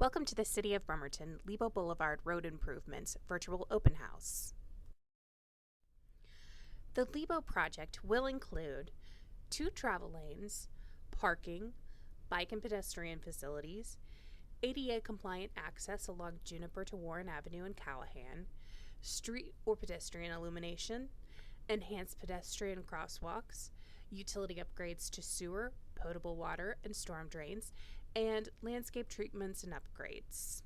Welcome to the City of Bremerton Lebo Boulevard Road Improvements Virtual Open House. The Lebo project will include 2 travel lanes, parking, bike and pedestrian facilities, ADA compliant access along Juniper to Warren Avenue and Callahan, street or pedestrian illumination, enhanced pedestrian crosswalks, utility upgrades to sewer, potable water, and storm drains, and landscape treatments and upgrades.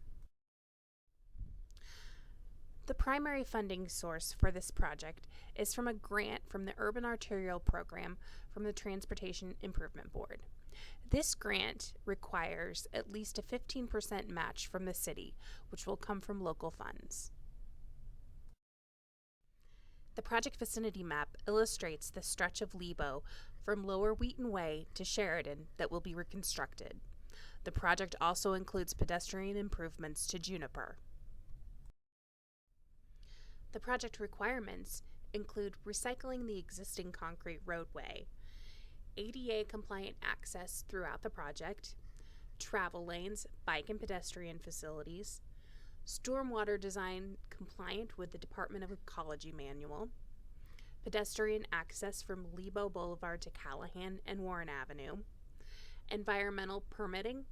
The primary funding source for this project is from a grant from the Urban Arterial Program from the Transportation Improvement Board. This grant requires at least a 15% match from the city, which will come from local funds. The project Vicinity Map illustrates the stretch of Lebo from Lower Wheaton Way to Sheridan that will be reconstructed. The project also includes pedestrian improvements to Juniper. The project requirements include recycling the existing concrete roadway, ADA compliant access throughout the project, travel lanes, bike and pedestrian facilities, stormwater design compliant with the Department of Ecology manual, pedestrian access from Lebo Boulevard to Callahan and Warren Avenue, environmental permitting,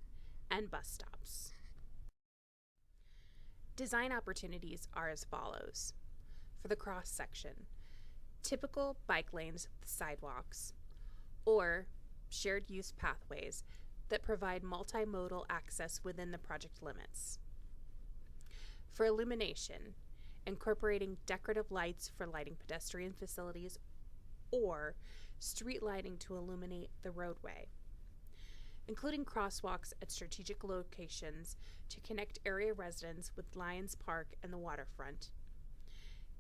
and bus stops. Design opportunities are as follows. For the cross section, typical bike lanes with sidewalks, or shared use pathways that provide multimodal access within the project limits. For illumination, incorporating decorative lights for lighting pedestrian facilities or street lighting to illuminate the roadway, including crosswalks at strategic locations to connect area residents with Lions Park and the waterfront,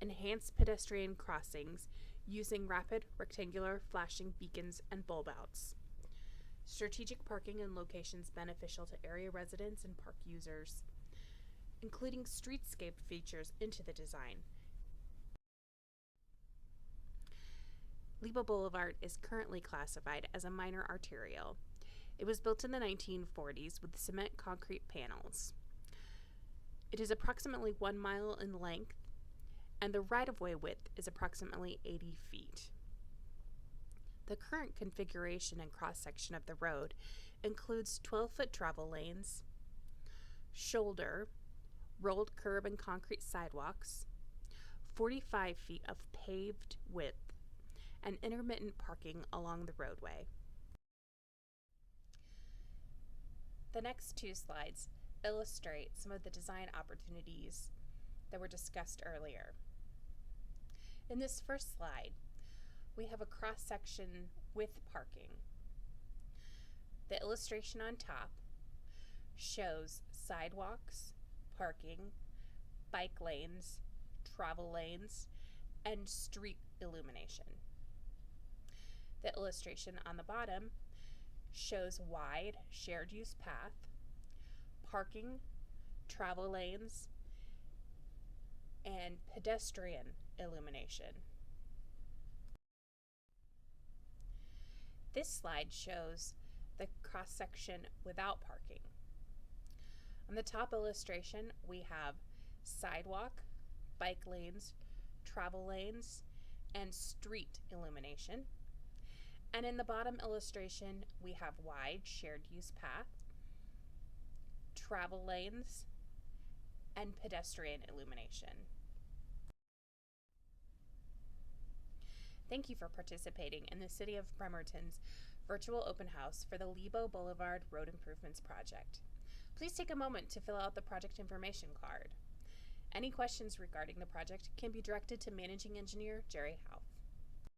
enhanced pedestrian crossings using rapid rectangular flashing beacons and bulb outs, strategic parking in locations beneficial to area residents and park users, including streetscape features into the design. Lebo Boulevard is currently classified as a minor arterial. It was built in the 1940s with cement concrete panels. It is approximately 1 mile in length, and the right-of-way width is approximately 80 feet. The current configuration and cross-section of the road includes 12-foot travel lanes, shoulder, rolled curb and concrete sidewalks, 45 feet of paved width, and intermittent parking along the roadway. The next 2 slides illustrate some of the design opportunities that were discussed earlier. In this first slide, we have a cross-section with parking. The illustration on top shows sidewalks, parking, bike lanes, travel lanes, and street illumination. The illustration on the bottom shows wide shared use path, parking, travel lanes, and pedestrian illumination. This slide shows the cross-section without parking. On the top illustration, we have sidewalk, bike lanes, travel lanes, and street illumination. And in the bottom illustration, we have wide shared use path, travel lanes, and pedestrian illumination. Thank you for participating in the City of Bremerton's virtual open house for the Lebo Boulevard Road Improvements Project. Please take a moment to fill out the project information card. Any questions regarding the project can be directed to Managing Engineer Jerry Howe.